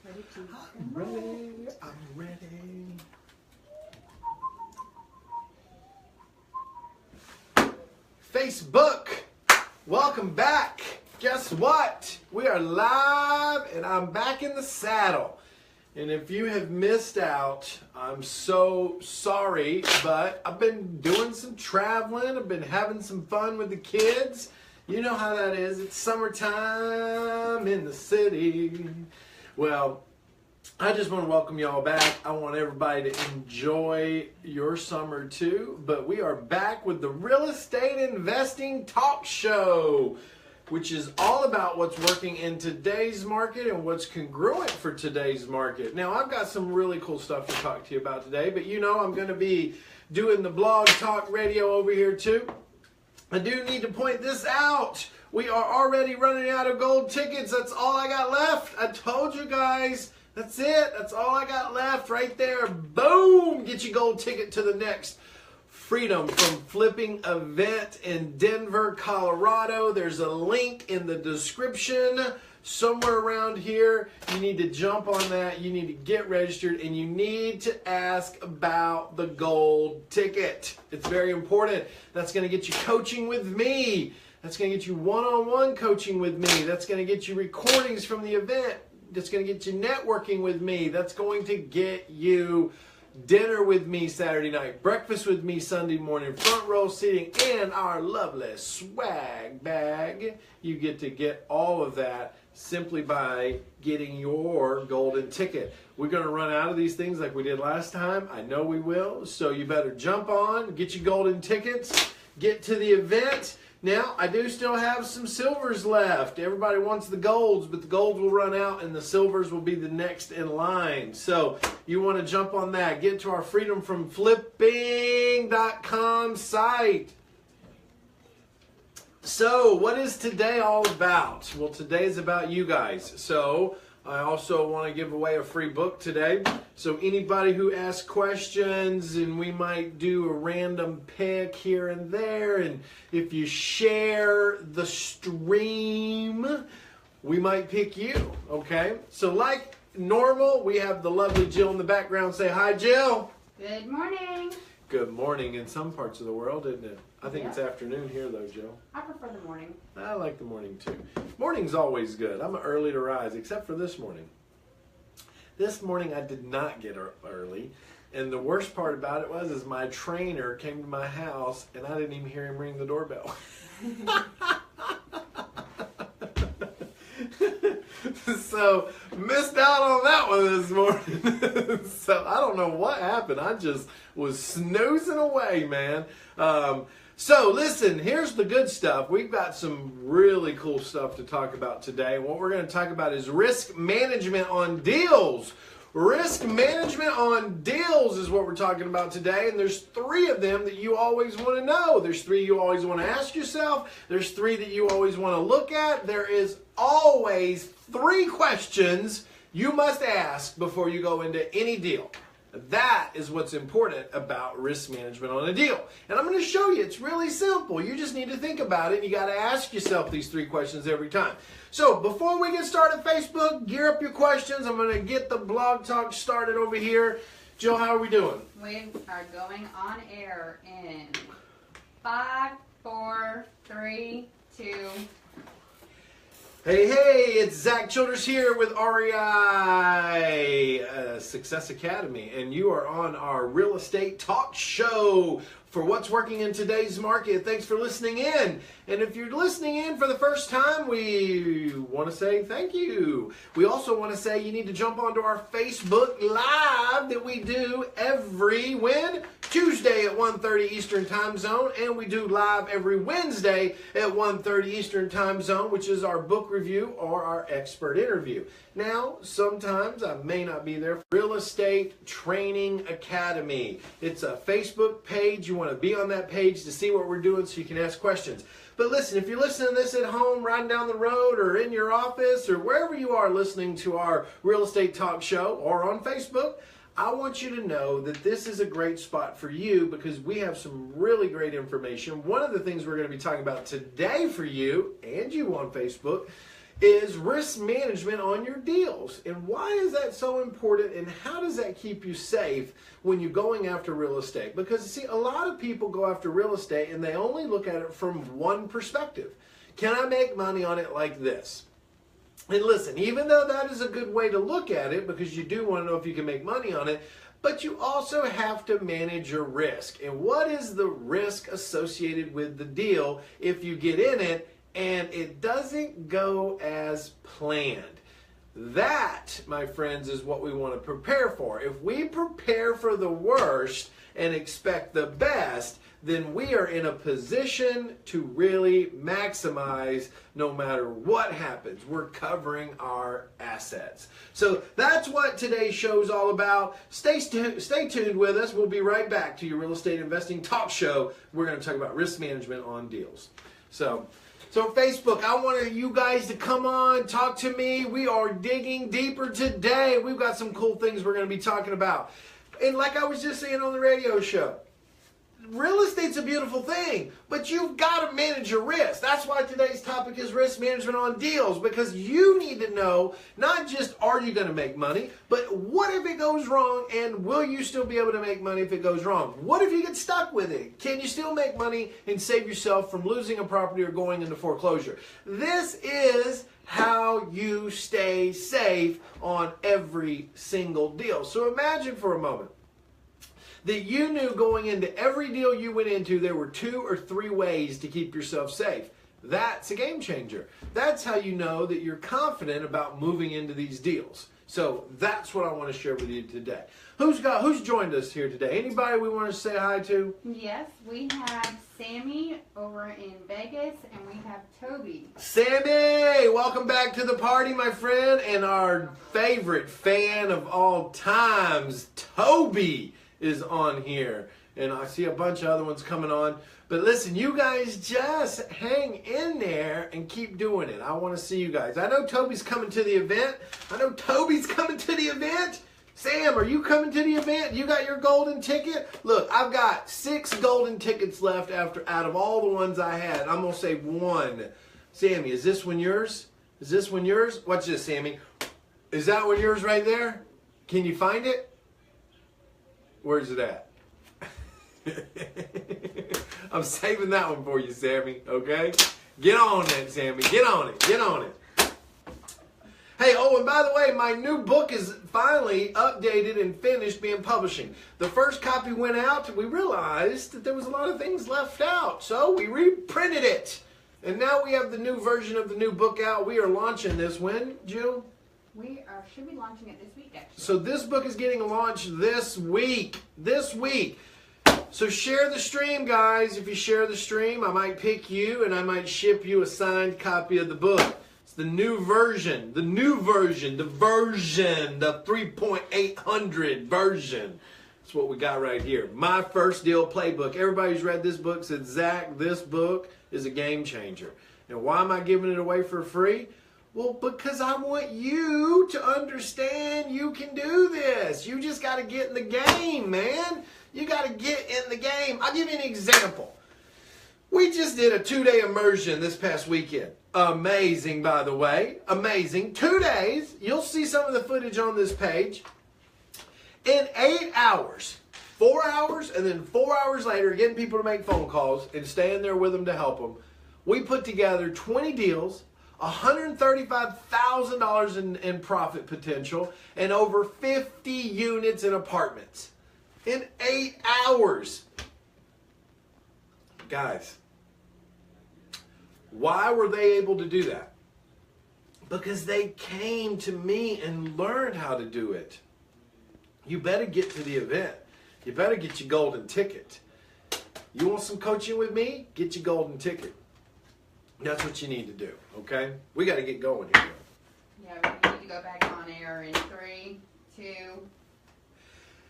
I'm ready. I'm ready. Facebook, welcome back. Guess what? We are live and I'm back in the saddle. And if you have missed out, I'm so sorry, but I've been doing some traveling. I've been having some fun with the kids. You know how that is. It's summertime in the city. Well, I just want to welcome y'all back. I want everybody to enjoy your summer too. But we are back with the Real Estate Investing Talk Show, which is all about what's working in today's market and what's congruent for today's market. Now, I've got some really cool stuff to talk to you about today, but you know I'm going to be doing the blog talk radio over here too. I do need to point this out. We are already running out of gold tickets. That's all I got left. I told you guys. That's it. That's all I got left right there. Boom! Get your gold ticket to the next Freedom from Flipping event in Denver, Colorado. There's a link in the description somewhere around here. You need to jump on that. You need to get registered and you need to ask about the gold ticket. It's very important. That's going to get you coaching with me. That's going to get you one-on-one coaching with me. That's going to get you recordings from the event. That's going to get you networking with me. That's going to get you dinner with me Saturday night, breakfast with me Sunday morning, front row seating, and our lovely swag bag. You get to get all of that simply by getting your golden ticket. We're going to run out of these things like we did last time. I know we will. So you better jump on, get your golden tickets, get to the event. Now, I do still have some silvers left. Everybody wants the golds, but the golds will run out and the silvers will be the next in line. So you want to jump on that. Get to our freedomfromflipping.com site. So what is today all about? Well, today is about you guys. So I also want to give away a free book today. So anybody who asks questions, and we might do a random pick here and there, and if you share the stream, we might pick you, okay? So like normal, we have the lovely Jill in the background. Say hi, Jill. Good morning. Good morning in some parts of the world, isn't it? I think it's afternoon here, though, Jill. I prefer the morning. I like the morning, too. Morning's always good. I'm early to rise, except for this morning. This morning, I did not get up early. And the worst part about it was my trainer came to my house, and I didn't even hear him ring the doorbell. So, missed out on that one this morning. So, I don't know what happened. I just was snoozing away, man. So, listen, here's the good stuff. We've got some really cool stuff to talk about today. What we're going to talk about is risk management on deals. Risk management on deals is what we're talking about today, and there's three of them that you always want to know. There's three you always want to ask yourself. There's three that you always want to look at. There is always three questions you must ask before you go into any deal. That is what's important about risk management on a deal. And I'm going to show you. It's really simple. You just need to think about it. You got to ask yourself these three questions every time. So before we get started, Facebook, gear up your questions. I'm going to get the blog talk started over here. Jill, how are we doing? We are going on air in 5, 4, 3, 2. Hey, it's Zach Childers here with REI Success Academy, and you are on our Real Estate Talk Show for what's working in today's market. Thanks for listening in. And if you're listening in for the first time, we want to say thank you. We also want to say you need to jump onto our Facebook Live that we do every Tuesday at 1:30 Eastern Time Zone, and we do live every Wednesday at 1:30 Eastern Time Zone, which is our book review or our expert interview. Now, sometimes I may not be there. Real Estate Training Academy. It's a Facebook page. You want to be on that page to see what we're doing so you can ask questions. But listen, if you're listening to this at home, riding down the road, or in your office, or wherever you are listening to our Real Estate Talk Show, or on Facebook, I want you to know that this is a great spot for you because we have some really great information. One of the things we're going to be talking about today for you and you on Facebook is risk management on your deals. And why is that so important, and how does that keep you safe when you're going after real estate? Because, see, a lot of people go after real estate and they only look at it from one perspective. Can I make money on it like this? And listen, even though that is a good way to look at it, because you do want to know if you can make money on it, but you also have to manage your risk. And what is the risk associated with the deal if you get in it and it doesn't go as planned? That, my friends, is what we want to prepare for. If we prepare for the worst and expect the best, then we are in a position to really maximize no matter what happens. We're covering our assets. So that's what today's show is all about. Stay tuned with us. We'll be right back to your real estate investing talk show. We're going to talk about risk management on deals. So Facebook, I want you guys to come on, talk to me. We are digging deeper today. We've got some cool things we're going to be talking about. And like I was just saying on the radio show, real estate's a beautiful thing, but you've got to manage your risk. That's why today's topic is risk management on deals, because you need to know not just are you going to make money, but what if it goes wrong, and will you still be able to make money if it goes wrong? What if you get stuck with it? Can you still make money and save yourself from losing a property or going into foreclosure? This is how you stay safe on every single deal. So imagine for a moment that you knew going into every deal you went into, there were 2 or 3 ways to keep yourself safe. That's a game changer. That's how you know that you're confident about moving into these deals. So that's what I want to share with you today. Who's joined us here today? Anybody we want to say hi to? Yes, we have Sammy over in Vegas, and we have Toby. Sammy, welcome back to the party, my friend, and our favorite fan of all times, Toby, is on here, and I see a bunch of other ones coming on. But listen, you guys just hang in there and keep doing it. I want to see you guys. I know Toby's coming to the event. Sam, are you coming to the event? You got your golden ticket? Look, I've got 6 golden tickets left out of all the ones I had. I'm going to say 1. Sammy, is this one yours? Watch this, Sammy. Is that one yours right there? Can you find it? Where's it at? I'm saving that one for you, Sammy, okay? Get on that, Sammy. Get on it. Hey, oh, and by the way, my new book is finally updated and finished being publishing. The first copy went out, and we realized that there was a lot of things left out, so we reprinted it. And now we have the new version of the new book out. We are launching this when, Jill? We should be launching it this week, actually. So this book is getting launched this week. So share the stream, guys. If you share the stream, I might pick you and I might ship you a signed copy of the book. It's the new version, the 3.800 version. That's what we got right here. My First Deal Playbook. Everybody who's read this book said, Zach, this book is a game changer. And why am I giving it away for free? Well, because I want you to understand you can do this. You just got to get in the game, man. You got to get in the game. I'll give you an example. We just did a 2-day immersion this past weekend. Amazing, by the way. Amazing. 2 days. You'll see some of the footage on this page. In 8 hours, 4 hours, and then 4 hours later, getting people to make phone calls and staying there with them to help them, we put together 20 deals, $135,000 in profit potential, and over 50 units in apartments in 8 hours. Guys, why were they able to do that? Because they came to me and learned how to do it. You better get to the event. You better get your golden ticket. You want some coaching with me? Get your golden ticket. That's what you need to do, okay? We got to get going here. Yeah, we need to go back on air in 3, 2.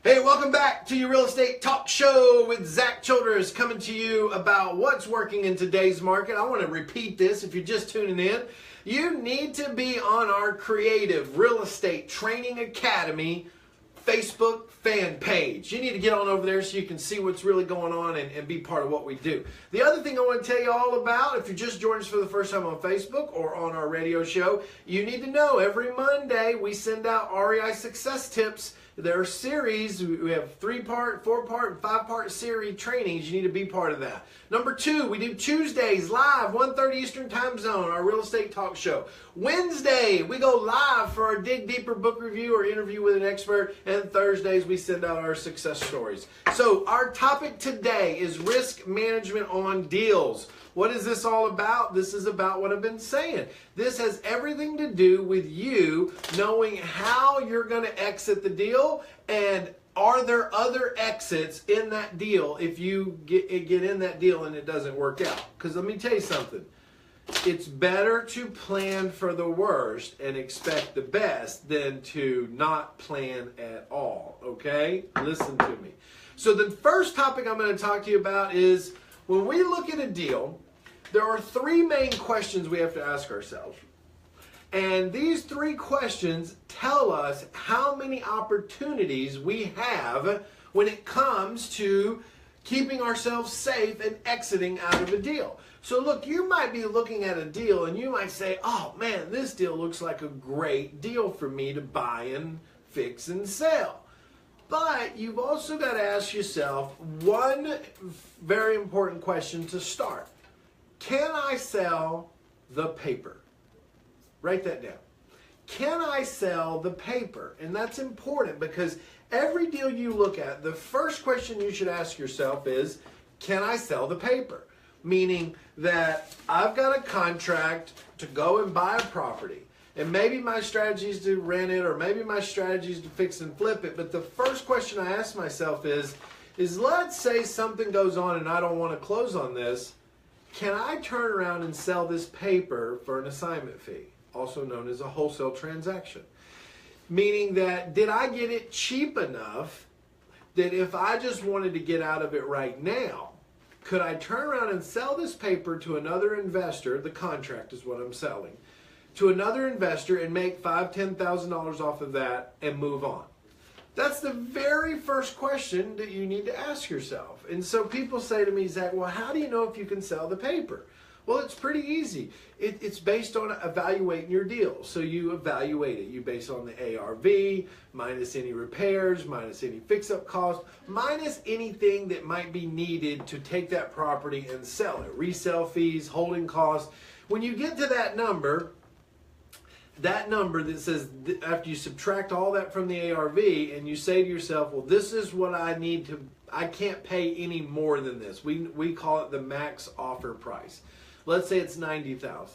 Hey, welcome back to your Real Estate Talk Show with Zach Childers, coming to you about what's working in today's market. I want to repeat this if you're just tuning in. You need to be on our Creative Real Estate Training Academy Facebook fan page. You need to get on over there so you can see what's really going on and be part of what we do. The other thing I want to tell you all about, if you just joined us for the first time on Facebook or on our radio show, you need to know every Monday we send out REI Success Tips. There are series. We have 3-part, 4-part, and 5-part series trainings. You need to be part of that. Number 2, we do Tuesdays live, 1:30 Eastern Time Zone, our real estate talk show. Wednesday, we go live for our Dig Deeper book review or interview with an expert. And Thursdays, we send out our success stories. So our topic today is risk management on deals. What is this all about? This is about what I've been saying. This has everything to do with you knowing how you're going to exit the deal, and are there other exits in that deal if you get in that deal and it doesn't work out. Because let me tell you something. It's better to plan for the worst and expect the best than to not plan at all. Okay? Listen to me. So the first topic I'm going to talk to you about is when we look at a deal, there are 3 main questions we have to ask ourselves. And these 3 questions tell us how many opportunities we have when it comes to keeping ourselves safe and exiting out of a deal. So look, you might be looking at a deal and you might say, oh man, this deal looks like a great deal for me to buy and fix and sell. But you've also got to ask yourself one very important question to start. Can I sell the paper? Write that down. Can I sell the paper? And that's important because every deal you look at, the first question you should ask yourself is, can I sell the paper? Meaning that I've got a contract to go and buy a property. And maybe my strategy is to rent it, or maybe my strategy is to fix and flip it. But the first question I ask myself is let's say something goes on and I don't want to close on this. Can I turn around and sell this paper for an assignment fee, also known as a wholesale transaction? Meaning that, did I get it cheap enough that if I just wanted to get out of it right now, could I turn around and sell this paper to another investor, the contract is what I'm selling, to another investor and make $5,000, $10,000 off of that and move on? That's the very first question that you need to ask yourself. And so people say to me, Zach, well, how do you know if you can sell the paper? Well, it's pretty easy. It's based on evaluating your deal. So you evaluate it. You base on the ARV, minus any repairs, minus any fix-up costs, minus anything that might be needed to take that property and sell it. Resale fees, holding costs. When you get to that number that says, after you subtract all that from the ARV and you say to yourself, well, this is what I need to, I can't pay any more than this. We call it the max offer price. Let's say it's $90,000.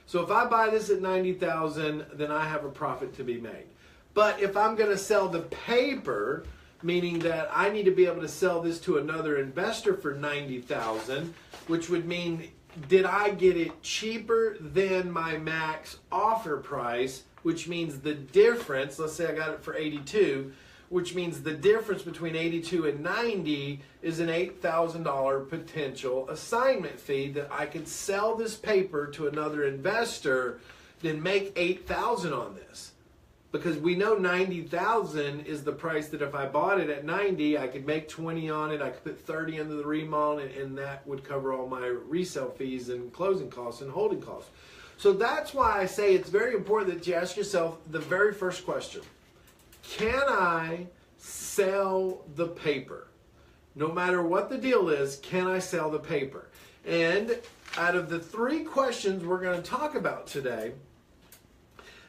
So if I buy this at $90,000, then I have a profit to be made. But if I'm going to sell the paper, meaning that I need to be able to sell this to another investor for $90,000, which would mean, did I get it cheaper than my max offer price, which means the difference, let's say I got it for 82, which means the difference between 82 and 90 is an $8,000 potential assignment fee that I could sell this paper to another investor, then make $8,000 on this. Because we know $90,000 is the price that if I bought it at 90, I could make 20 on it, I could put 30 into the remodel, and that would cover all my resale fees and closing costs and holding costs. So that's why I say it's very important that you ask yourself the very first question. Can I sell the paper? No matter what the deal is, can I sell the paper? And out of the 3 questions we're going to talk about today,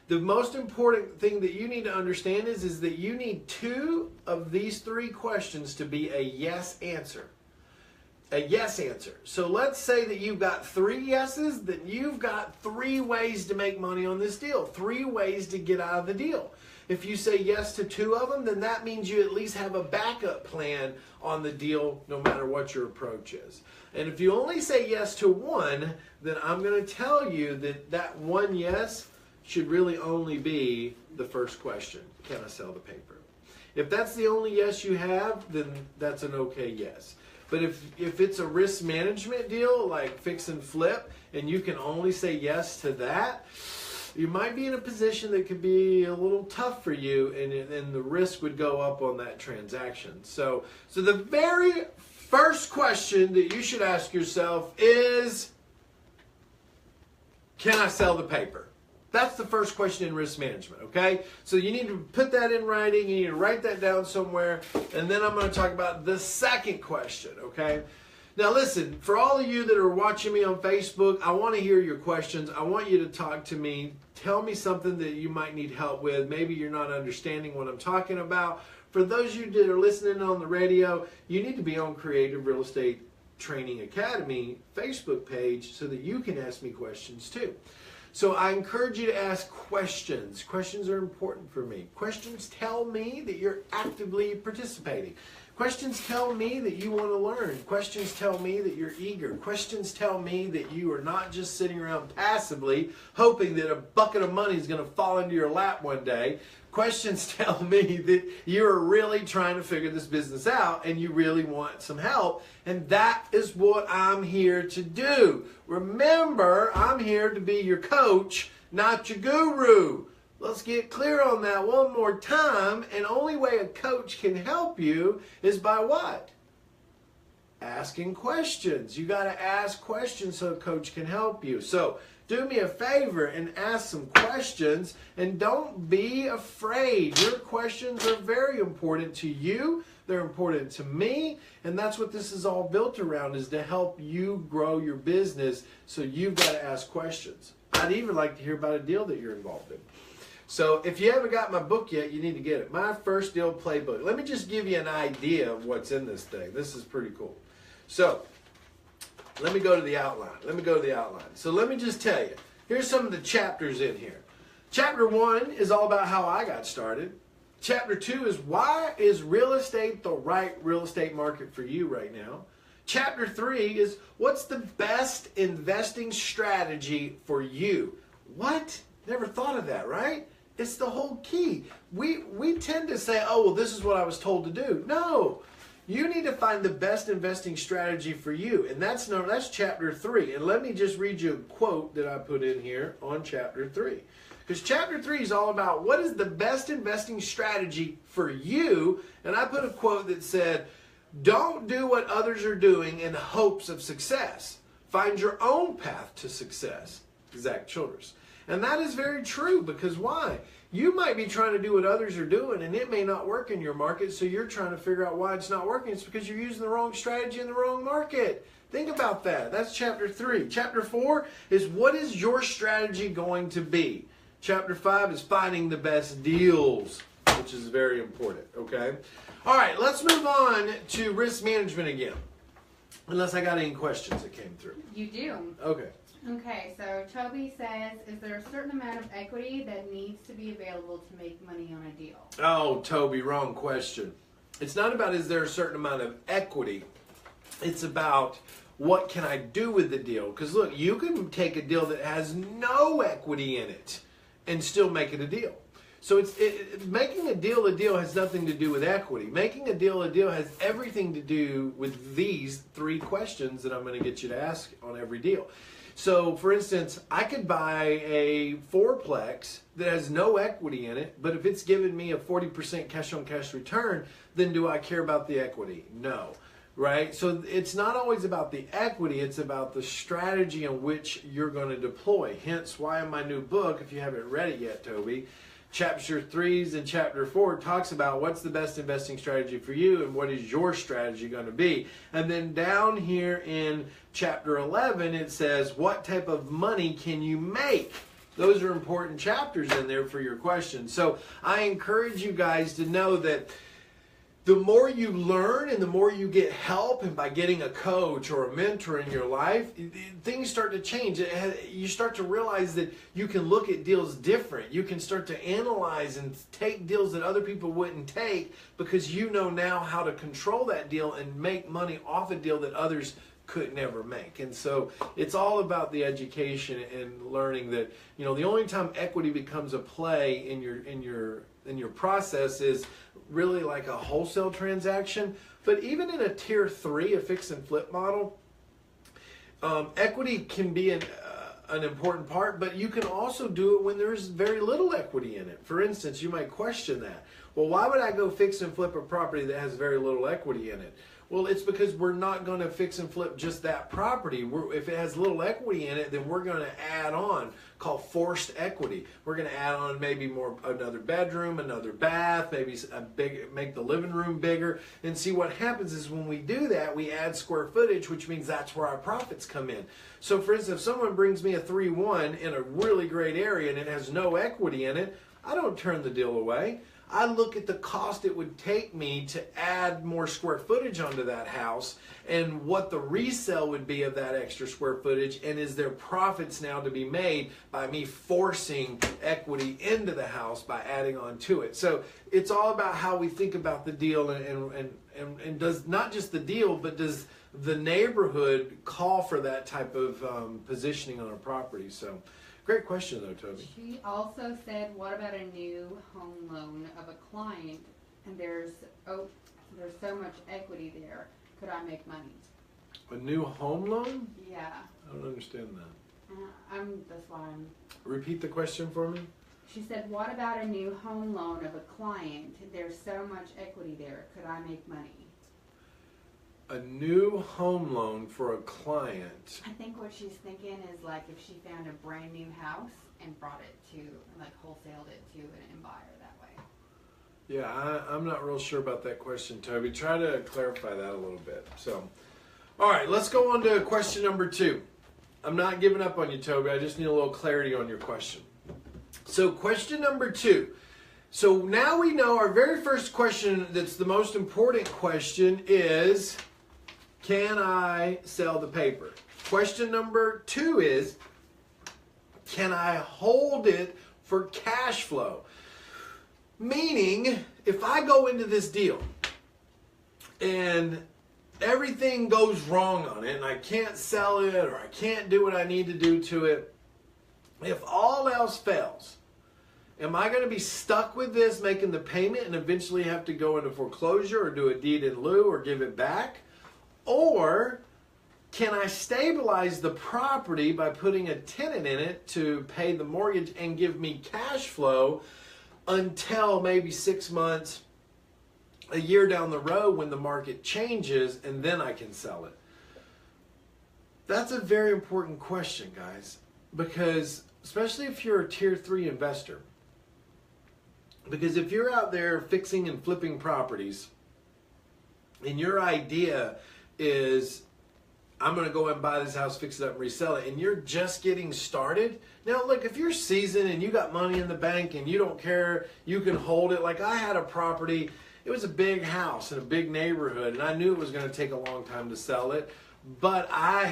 the most important thing that you need to understand is that you need 2 of these 3 questions to be a yes answer. A yes answer. So let's say that you've got 3 yeses, then you've got 3 ways to make money on this deal. 3 ways to get out of the deal. If you say yes to 2 of them, then that means you at least have a backup plan on the deal no matter what your approach is. And if you only say yes to 1, then I'm going to tell you that 1 yes should really only be the first question. Can I sell the paper? If that's the only yes you have, then that's an okay yes. But if it's a risk management deal like fix and flip, and you can only say yes to that, you might be in a position that could be a little tough for you, and the risk would go up on that transaction. So the very first question that you should ask yourself is, can I sell the paper? That's the first question in risk management, okay? So you need to put that in writing. You need to write that down somewhere. And then I'm going to talk about the second question, okay? Now listen, for all of you that are watching me on Facebook, I want to hear your questions. I want you to talk to me. Tell me something that you might need help with. Maybe you're not understanding what I'm talking about. For those of you that are listening on the radio, you need to be on Creative Real Estate Training Academy Facebook page so that you can ask me questions too. So I encourage you to ask questions. Questions are important for me. Questions tell me that you're actively participating. Questions tell me that you want to learn. Questions tell me that you're eager. Questions tell me that you are not just sitting around passively hoping that a bucket of money is going to fall into your lap one day. Questions tell me that you're really trying to figure this business out and you really want some help. And that is what I'm here to do. Remember, I'm here to be your coach, not your guru. Let's get clear on that one more time. And only way a coach can help you is by what? Asking questions. You got to ask questions so a coach can help you. So do me a favor and ask some questions, and don't be afraid. Your questions are very important to you. They're important to me, and that's what this is all built around, is to help you grow your business. So you've got to ask questions. I'd even like to hear about a deal that you're involved in. So if you haven't got my book yet, you need to get it. My First Deal Playbook. Let me just give you an idea of what's in this thing. This is pretty cool. So let me go to the outline. So let me just tell you, here's some of the chapters in here. Chapter 1 is all about how I got started. Chapter 2 is why is real estate the right real estate market for you right now. Chapter 3 is what's the best investing strategy for you. What? Never thought of that, right? It's the whole key. We tend to say, oh, well, this is what I was told to do. No. You need to find the best investing strategy for you. And that's chapter 3. And let me just read you a quote that I put in here on chapter 3. Because chapter 3 is all about what is the best investing strategy for you. And I put a quote that said, don't do what others are doing in hopes of success. Find your own path to success. Zach Childress. And that is very true, because why? You might be trying to do what others are doing and it may not work in your market, so you're trying to figure out why it's not working. It's because you're using the wrong strategy in the wrong market. Think about that. That's chapter 3. Chapter 4 is what is your strategy going to be? Chapter 5 is finding the best deals, which is very important, okay? All right, let's move on to risk management again. Unless I got any questions that came through. You do. Okay. Okay, so Toby says, is there a certain amount of equity that needs to be available to make money on a deal? Oh, Toby, wrong question. It's not about is there a certain amount of equity. It's about what can I do with the deal. Because look, you can take a deal that has no equity in it and still make it a deal. So making a deal has nothing to do with equity. Making a deal has everything to do with these 3 questions that I'm going to get you to ask on every deal. So, for instance, I could buy a 4-plex that has no equity in it, but if it's giving me a 40% cash-on-cash return, then do I care about the equity? No, right? So it's not always about the equity, it's about the strategy in which you're going to deploy. Hence why in my new book, if you haven't read it yet, Toby, Chapter 3 and Chapter 4 talks about what's the best investing strategy for you and what is your strategy going to be. And then down here in Chapter 11, it says, what type of money can you make? Those are important chapters in there for your questions. So I encourage you guys to know that the more you learn and the more you get help, and by getting a coach or a mentor in your life, things start to change. You start to realize that you can look at deals different. You can start to analyze and take deals that other people wouldn't take, because you know now how to control that deal and make money off a deal that others could never make. And so it's all about the education and learning that, you know, the only time equity becomes a play in your process is really like a wholesale transaction. But even in a tier 3, a fix and flip model, equity can be an important part, but you can also do it when there's very little equity in it. For instance, you might question that. Well, why would I go fix and flip a property that has very little equity in it? Well, it's because we're not going to fix and flip just that property. If it has little equity in it, then we're going to add on, called forced equity. We're going to add on maybe another bedroom, another bath, maybe make the living room bigger. And see, what happens is when we do that, we add square footage, which means that's where our profits come in. So for instance, if someone brings me a 3-1 in a really great area and it has no equity in it, I don't turn the deal away. I look at the cost it would take me to add more square footage onto that house and what the resale would be of that extra square footage, and is there profits now to be made by me forcing equity into the house by adding on to it. So it's all about how we think about the deal, and does not just the deal, but does the neighborhood call for that type of positioning on a property. So great question though, Toby. She also said, what about a new home loan of a client, and there's so much equity there, could I make money? A new home loan? Yeah. I don't understand that. That's why I'm... Repeat the question for me. She said, what about a new home loan of a client, there's so much equity there, could I make money? A new home loan for a client. I think what she's thinking is like if she found a brand new house and brought it to, like wholesaled it to an buyer that way. Yeah, I'm not real sure about that question, Toby. Try to clarify that a little bit. So, all right, let's go on to question number 2. I'm not giving up on you, Toby. I just need a little clarity on your question. So question number 2. So now we know our very first question that's the most important question is, can I sell the paper? Question number 2 is, can I hold it for cash flow? Meaning, if I go into this deal and everything goes wrong on it and I can't sell it or I can't do what I need to do to it, if all else fails, am I going to be stuck with this, making the payment and eventually have to go into foreclosure or do a deed in lieu or give it back? Or can I stabilize the property by putting a tenant in it to pay the mortgage and give me cash flow until maybe 6 months, a year down the road when the market changes, and then I can sell it? That's a very important question, guys, because especially if you're a tier 3 investor, because if you're out there fixing and flipping properties and your idea is, I'm going to go and buy this house, fix it up, and resell it, and you're just getting started. Now, look, if you're seasoned and you got money in the bank and you don't care, you can hold it. Like I had a property, it was a big house in a big neighborhood, and I knew it was going to take a long time to sell it, but I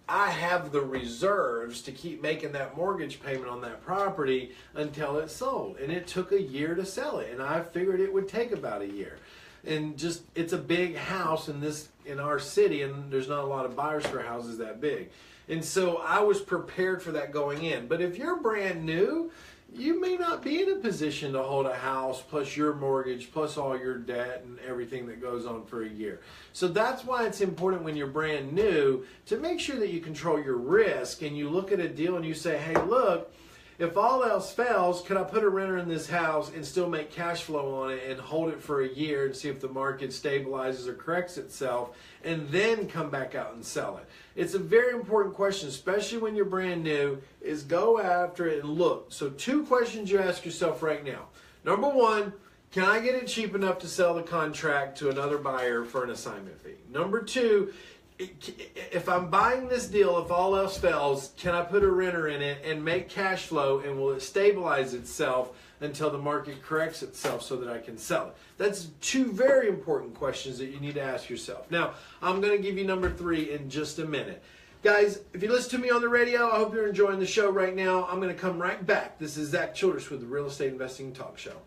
have the reserves to keep making that mortgage payment on that property until it's sold. And it took a year to sell it, and I figured it would take about a year. And just, it's a big house in our city, and there's not a lot of buyers for houses that big. And so I was prepared for that going in. But if you're brand new, you may not be in a position to hold a house plus your mortgage plus all your debt and everything that goes on for a year. So that's why it's important when you're brand new to make sure that you control your risk and you look at a deal and you say, hey, look, if all else fails, could I put a renter in this house and still make cash flow on it and hold it for a year and see if the market stabilizes or corrects itself and then come back out and sell it? It's a very important question, especially when you're brand new, is go after it and look. So 2 questions you ask yourself right now. Number 1, can I get it cheap enough to sell the contract to another buyer for an assignment fee? Number 2, if I'm buying this deal, if all else fails, can I put a renter in it and make cash flow, and will it stabilize itself until the market corrects itself so that I can sell it? That's 2 very important questions that you need to ask yourself. Now, I'm going to give you number 3 in just a minute. Guys, if you listen to me on the radio, I hope you're enjoying the show right now. I'm going to come right back. This is Zach Childress with the Real Estate Investing Talk Show.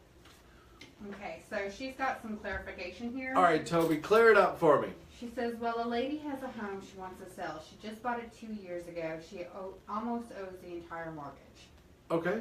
Okay, so she's got some clarification here. All right, Toby, clear it up for me. She says, well, a lady has a home she wants to sell. She just bought it 2 years ago. She almost owes the entire mortgage. Okay.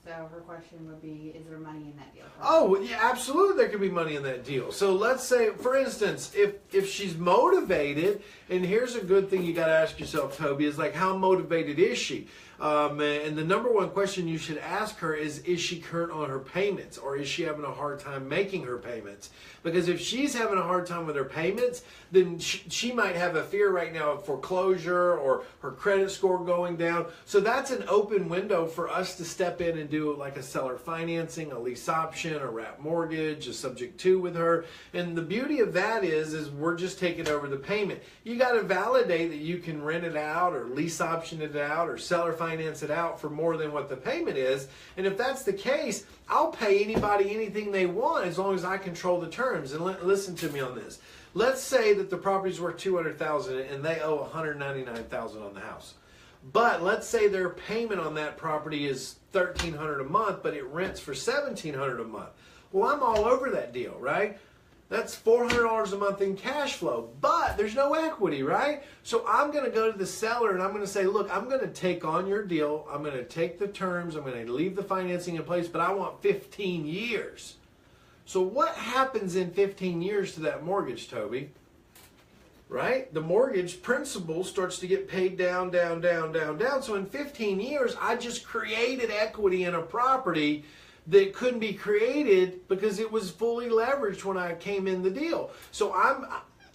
So her question would be, is there money in that deal? Oh, yeah, absolutely there could be money in that deal. So let's say, for instance, if she's motivated, and here's a good thing you got to ask yourself, Toby, is like, how motivated is she? And the number one question you should ask her is she current on her payments, or is she having a hard time making her payments? Because if she's having a hard time with her payments, then she might have a fear right now of foreclosure or her credit score going down. So that's an open window for us to step in and do like a seller financing, a lease option, a wrap mortgage, a subject to with her. And the beauty of that is we're just taking over the payment. You got to validate that you can rent it out or lease option it out or seller finance it out for more than what the payment is. And if that's the case, I'll pay anybody anything they want as long as I control the terms. And listen to me on this. Let's say that the property's worth $200,000 and they owe $199,000 on the house. But let's say their payment on that property is $1,300 a month, but it rents for $1,700 a month. Well, I'm all over that deal, right? That's $400 a month in cash flow, but there's no equity, right? So I'm going to go to the seller and I'm going to say, look, I'm going to take on your deal. I'm going to take the terms. I'm going to leave the financing in place, but I want 15 years. So what happens in 15 years to that mortgage, Toby? Right? The mortgage principal starts to get paid down, down, down, down, down. So in 15 years, I just created equity in a property that couldn't be created because it was fully leveraged when I came in the deal. So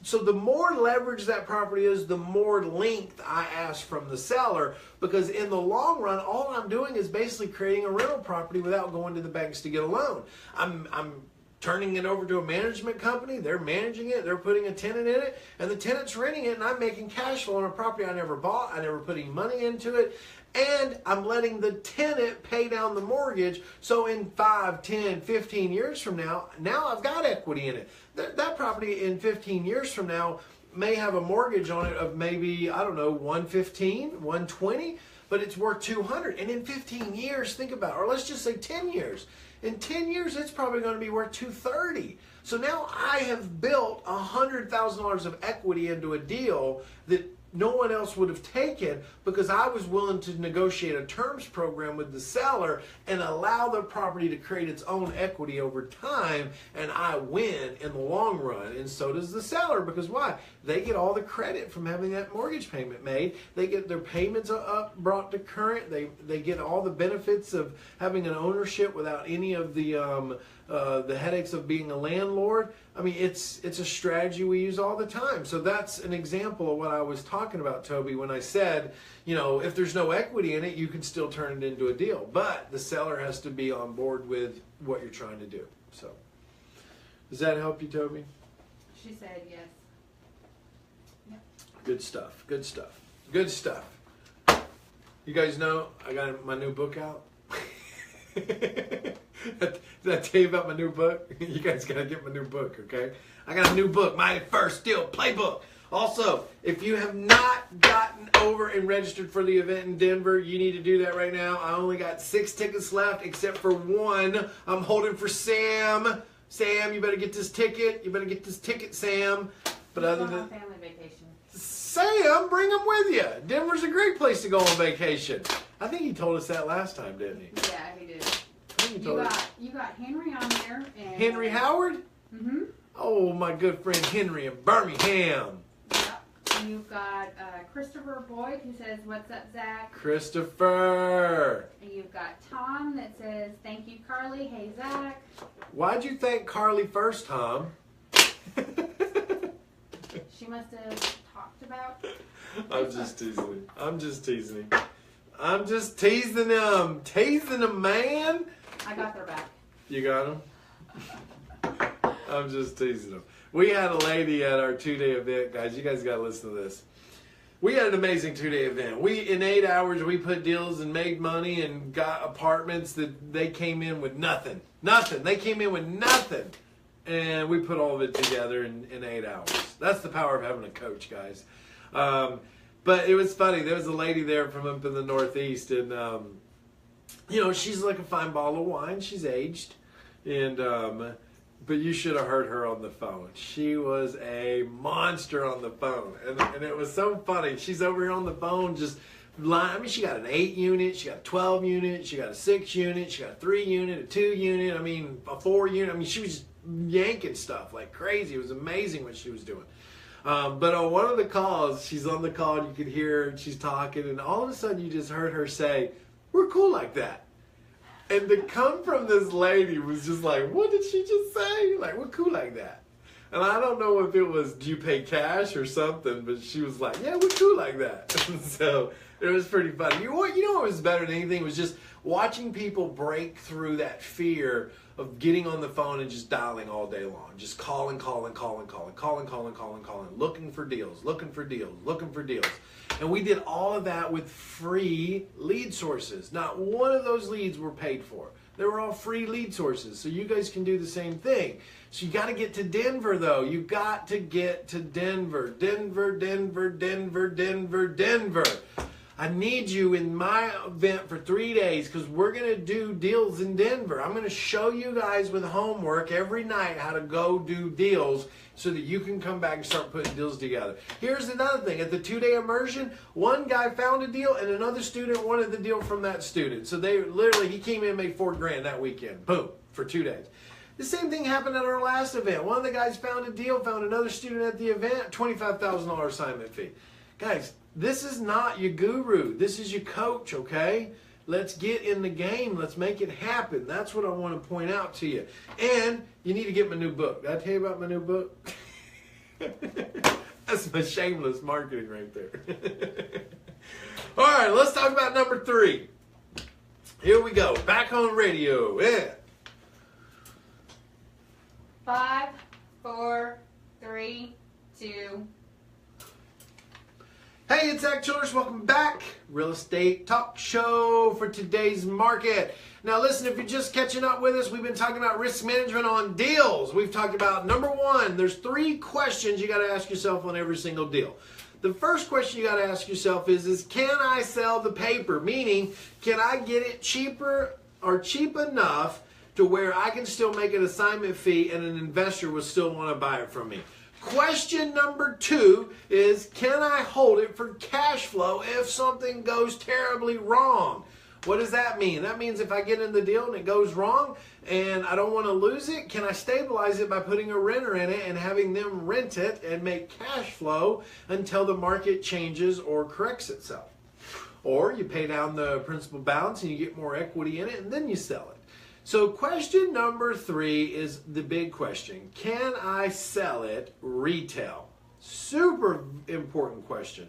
the more leverage that property is, the more length I ask from the seller, because in the long run, all I'm doing is basically creating a rental property without going to the banks to get a loan. I'm turning it over to a management company. They're managing it. They're putting a tenant in it, and the tenant's renting it, and I'm making cash flow on a property I never bought. I never put any money into it. And I'm letting the tenant pay down the mortgage. So in 5, 10, 15 years from now I've got equity in it. That property in 15 years from now may have a mortgage on it of maybe, I don't know, 115, 120, but it's worth 200. And in 15 years, think about it, or let's just say 10 years. In 10 years, it's probably going to be worth 230. So now I have built $100,000 of equity into a deal that no one else would have taken, because I was willing to negotiate a terms program with the seller and allow the property to create its own equity over time, and I win in the long run, and so does the seller. Because why? They get all the credit from having that mortgage payment made. They get their payments up, brought to current. They get all the benefits of having an ownership without any of the headaches of being a landlord. I mean, it's a strategy we use all the time. So that's an example of what I was talking about, Toby, when I said, you know, if there's no equity in it, you can still turn it into a deal. But the seller has to be on board with what you're trying to do. So does that help you, Toby? She said yes. Yep. Good stuff. Good stuff. Good stuff. You guys know I got my new book out. Did I tell you about my new book? You guys got to get my new book, okay? I got a new book, My First Deal Playbook. Also, if you have not gotten over and registered for the event in Denver, you need to do that right now. I only got 6 tickets left, except for one I'm holding for Sam. Sam, you better get this ticket. You better get this ticket, Sam. But other than family vacation. Sam, bring them with you. Denver's a great place to go on vacation. I think he told us that last time, didn't he? Yeah, he did. You got Henry on there. And Henry Howard? Mm-hmm. Oh, my good friend Henry in Birmingham. Yep. You've got Christopher Boyd, who says, "What's up, Zach?" Christopher. And you've got Tom that says, "Thank you, Carly. Hey, Zach." Why'd you thank Carly first, Tom? She must have talked about. I'm just teasing him. I'm just teasing him. I'm just teasing him. Teasing him, man. I got their back. You got him? I'm just teasing him. We had a lady at our 2-day event, guys. You guys got to listen to this. We had an amazing 2-day event. In 8 hours, we put deals and made money and got apartments that they came in with nothing. Nothing. They came in with nothing. And we put all of it together in 8 hours. That's the power of having a coach, guys. But it was funny. There was a lady there from up in the Northeast, and you know, she's like a fine bottle of wine. She's aged, and but you should have heard her on the phone. She was a monster on the phone, and it was so funny. She's over here on the phone just line. I mean, she got an 8 unit, she got a 12 unit, she got a 6 unit, she got a 3 unit, a 2 unit, I mean, a 4 unit. I mean, she was yanking stuff like crazy. It was amazing what she was doing. But on one of the calls, she's on the call and you could hear her and she's talking, and all of a sudden you just heard her say, "We're cool like that." And to come from this lady was just like, what did she just say? Like, we're cool like that. And I don't know if it was, do you pay cash or something, but she was like, yeah, we're cool like that. So it was pretty funny. You know what was better than anything was just watching people break through that fear of getting on the phone and just dialing all day long. Just calling, looking for deals. And we did all of that with free lead sources. Not one of those leads were paid for. They were all free lead sources. So you guys can do the same thing. So you got to get to Denver, though. You got to get to Denver. Denver. I need you in my event for 3 days because we're going to do deals in Denver. I'm going to show you guys with homework every night how to go do deals so that you can come back and start putting deals together. Here's another thing. At the 2-day immersion, one guy found a deal and another student wanted the deal from that student. So he came in and made $4,000 that weekend. Boom, for 2 days. The same thing happened at our last event. One of the guys found a deal, found another student at the event, $25,000 assignment fee. Guys, this is not your guru. This is your coach, okay? Let's get in the game. Let's make it happen. That's what I want to point out to you. And you need to get my new book. Did I tell you about my new book? That's my shameless marketing right there. All right, let's talk about number 3. Here we go. Back on radio. Yeah. 5, 4, 3, 2. Hey, it's Zach Childress. Welcome back. Real Estate Talk Show for today's market. Now listen, if you're just catching up with us, we've been talking about risk management on deals. We've talked about, number 1, there's 3 questions you got to ask yourself on every single deal. The first question you got to ask yourself is can I sell the paper? Meaning, can I get it cheaper or cheap enough to where I can still make an assignment fee and an investor will still want to buy it from me? Question number 2 is, can I hold it for cash flow if something goes terribly wrong? What does that mean? That means if I get in the deal and it goes wrong and I don't want to lose it, can I stabilize it by putting a renter in it and having them rent it and make cash flow until the market changes or corrects itself? Or you pay down the principal balance and you get more equity in it and then you sell it. So question number 3 is the big question. Can I sell it retail? Super important question.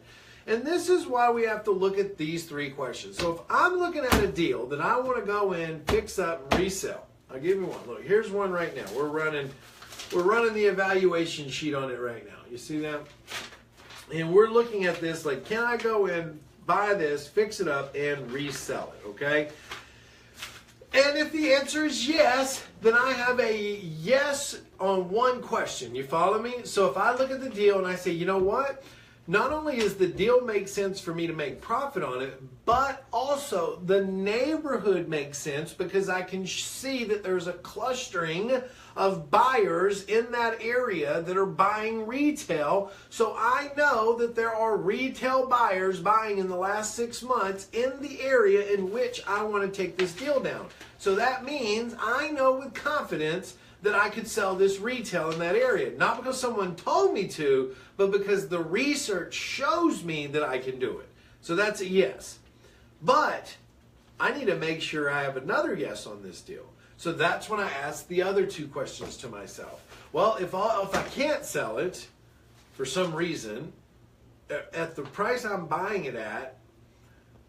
And this is why we have to look at these 3 questions. So if I'm looking at a deal that I want to go in, fix up, and resell. I'll give you one. Look, here's one right now. We're running the evaluation sheet on it right now. You see that? And we're looking at this like, can I go in, buy this, fix it up, and resell it, okay? And if the answer is yes, then I have a yes on one question. You follow me? So if I look at the deal and I say, you know what? Not only does the deal make sense for me to make profit on it, but also the neighborhood makes sense because I can see that there's a clustering of buyers in that area that are buying retail. So I know that there are retail buyers buying in the last 6 months in the area in which I want to take this deal down. So that means I know with confidence that I could sell this retail in that area. Not because someone told me to, but because the research shows me that I can do it. So that's a yes. But I need to make sure I have another yes on this deal. So that's when I ask the other 2 questions to myself. Well, if I can't sell it for some reason, at the price I'm buying it at,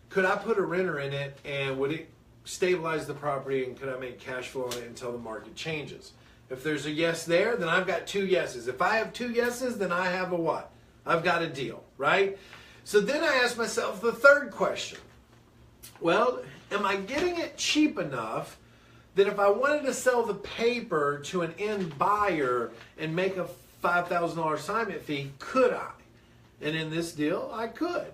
could I put a renter in it and would it stabilize the property and could I make cash flow on it until the market changes? If there's a yes there, then I've got 2 yeses. If I have 2 yeses, then I have a what? I've got a deal, right? So then I ask myself the 3rd question. Well, am I getting it cheap enough that if I wanted to sell the paper to an end buyer and make a $5,000 assignment fee, could I? And in this deal, I could.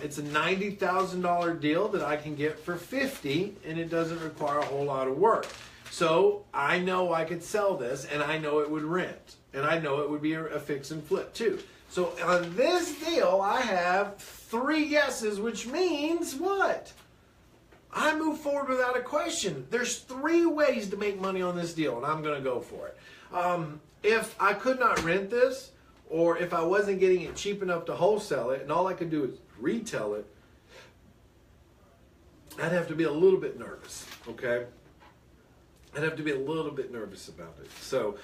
It's a $90,000 deal that I can get for $50,000 and it doesn't require a whole lot of work. So I know I could sell this and I know it would rent and I know it would be a fix and flip too. So on this deal, I have 3 yeses, which means what? I move forward without a question. There's 3 ways to make money on this deal, and I'm going to go for it. If I could not rent this, or if I wasn't getting it cheap enough to wholesale it, and all I could do is retail it, I'd have to be a little bit nervous, okay? I'd have to be a little bit nervous about it. So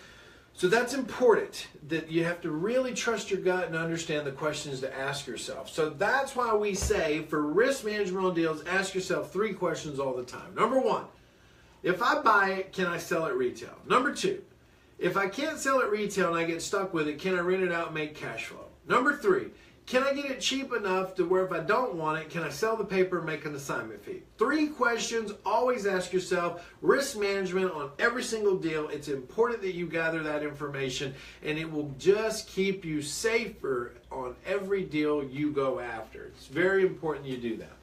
that's important, that you have to really trust your gut and understand the questions to ask yourself. So that's why we say for risk management on deals, ask yourself 3 questions all the time. Number 1, if I buy it, can I sell it retail? Number 2, if I can't sell it retail and I get stuck with it, can I rent it out and make cash flow? Number 3, can I get it cheap enough to where if I don't want it, can I sell the paper and make an assignment fee? 3 questions, always ask yourself. Risk management on every single deal. It's important that you gather that information, and it will just keep you safer on every deal you go after. It's very important you do that.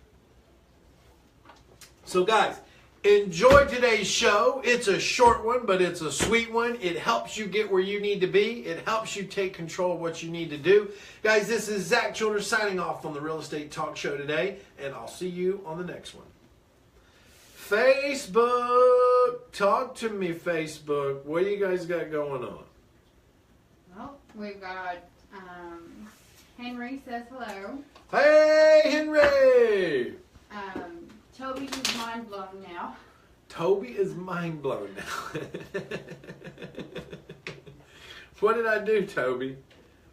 So guys, enjoy today's show. It's a short one, but it's a sweet one. It helps you get where you need to be. It helps you take control of what you need to do. Guys, this is Zach Childress signing off on the Real Estate Talk Show today, and I'll see you on the next one. Facebook, talk to me, Facebook. What do you guys got going on? Well, we've got Henry says hello. Hey, Henry! Toby's is mind blown now. Toby is mind blown now. What did I do, Toby?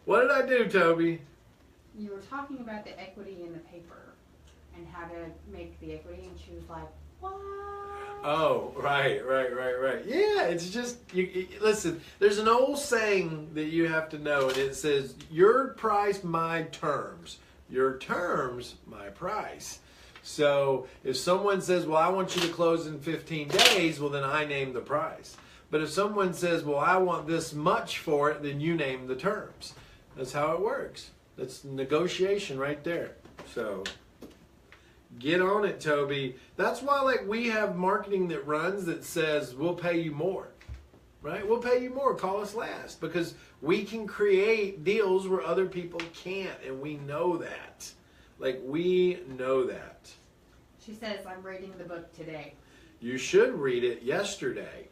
What did I do, Toby? You were talking about the equity in the paper and how to make the equity, and she was like, what? Oh, right. Yeah, it's just, listen, there's an old saying that you have to know, and it says, your price, my terms. Your terms, my price. So if someone says, well, I want you to close in 15 days, well, then I name the price. But if someone says, well, I want this much for it, then you name the terms. That's how it works. That's negotiation right there. So get on it, Toby. That's why, like, we have marketing that runs that says, we'll pay you more. Right? We'll pay you more. Call us last. Because we can create deals where other people can't, and we know that. Like, we know that. She says, I'm reading the book today. You should read it yesterday.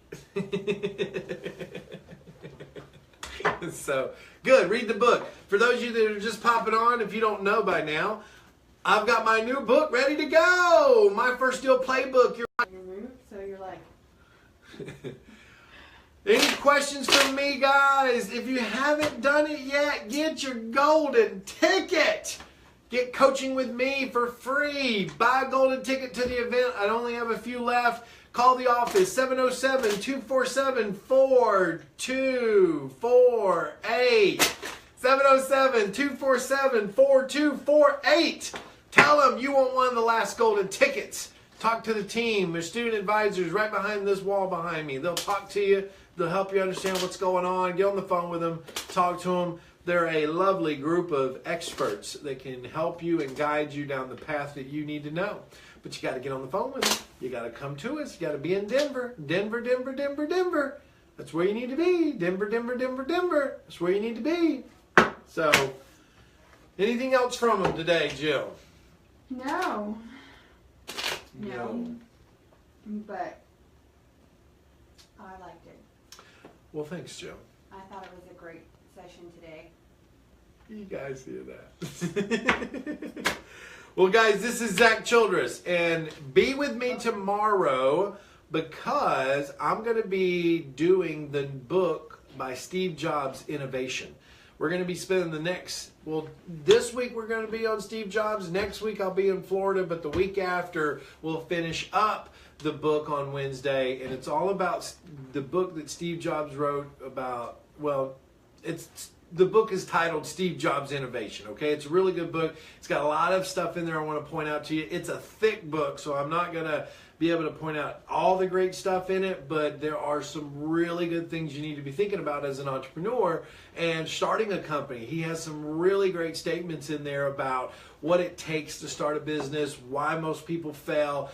So, good. Read the book. For those of you that are just popping on, if you don't know by now, I've got my new book ready to go. My First Deal Playbook. So you're like... Any questions from me, guys? If you haven't done it yet, get your golden ticket. Get coaching with me for free. Buy a golden ticket to the event. I only have a few left. Call the office, 707-247-4248. 707-247-4248. Tell them you want one of the last golden tickets. Talk to the team. There's student advisors right behind this wall behind me. They'll talk to you. They'll help you understand what's going on. Get on the phone with them. Talk to them. They're a lovely group of experts that can help you and guide you down the path that you need to know. But you got to get on the phone with them. You got to come to us. You got to be in Denver. Denver. That's where you need to be. Denver. That's where you need to be. So, anything else from them today, Jill? No. But I liked it. Well, thanks, Jill. I thought it was a great session today. You guys hear that? Well, guys, this is Zach Childress, and be with me tomorrow because I'm going to be doing the book by Steve Jobs, Innovation. We're going to be spending this week we're going to be on Steve Jobs. Next week I'll be in Florida, but the week after we'll finish up the book on Wednesday, and it's all about the book that Steve Jobs wrote about, the book is titled Steve Jobs Innovation, okay? It's a really good book. It's got a lot of stuff in there I want to point out to you. It's a thick book, so I'm not going to be able to point out all the great stuff in it, but there are some really good things you need to be thinking about as an entrepreneur and starting a company. He has some really great statements in there about what it takes to start a business, why most people fail.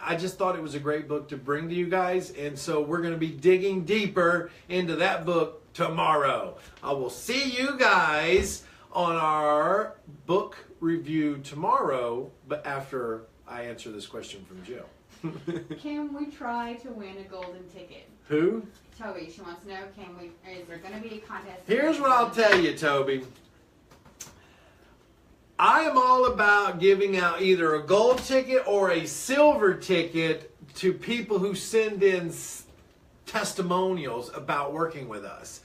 I just thought it was a great book to bring to you guys, and so we're going to be digging deeper into that book tomorrow. I will see you guys on our book review tomorrow, but after I answer this question from Jill. Can we try to win a golden ticket? Who? Toby, she wants to know, is there going to be a contest? Here's what I'll tell you, Toby. I am all about giving out either a gold ticket or a silver ticket to people who send in testimonials about working with us.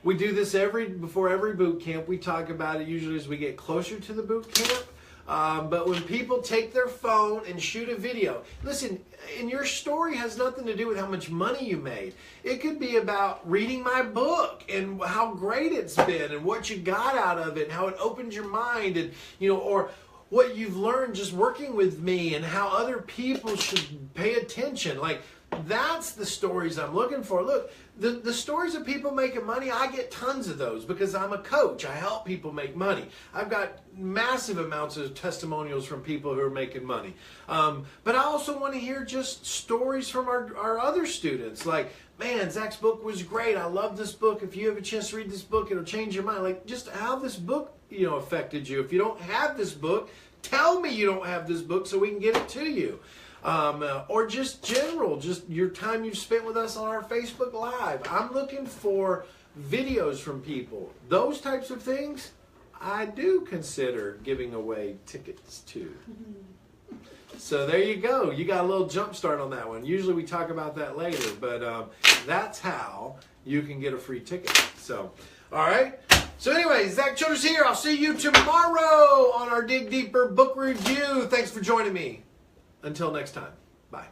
We do this before every boot camp. We talk about it usually as we get closer to the boot camp. But when people take their phone and shoot a video, listen, and your story has nothing to do with how much money you made. It could be about reading my book and how great it's been and what you got out of it and how it opened your mind and, or what you've learned just working with me and how other people should pay attention. Like, that's the stories I'm looking for. Look, the stories of people making money, I get tons of those because I'm a coach. I help people make money. I've got massive amounts of testimonials from people who are making money. But I also want to hear just stories from our other students. Like, man, Zach's book was great. I love this book. If you have a chance to read this book, it'll change your mind. Like, just how this book, affected you. If you don't have this book, tell me you don't have this book so we can get it to you. Or just general, just your time you've spent with us on our Facebook Live. I'm looking for videos from people. Those types of things, I do consider giving away tickets to. So there you go. You got a little jump start on that one. Usually we talk about that later, but that's how you can get a free ticket. So, all right. So anyway, Zach Childress here. I'll see you tomorrow on our Dig Deeper book review. Thanks for joining me. Until next time, bye.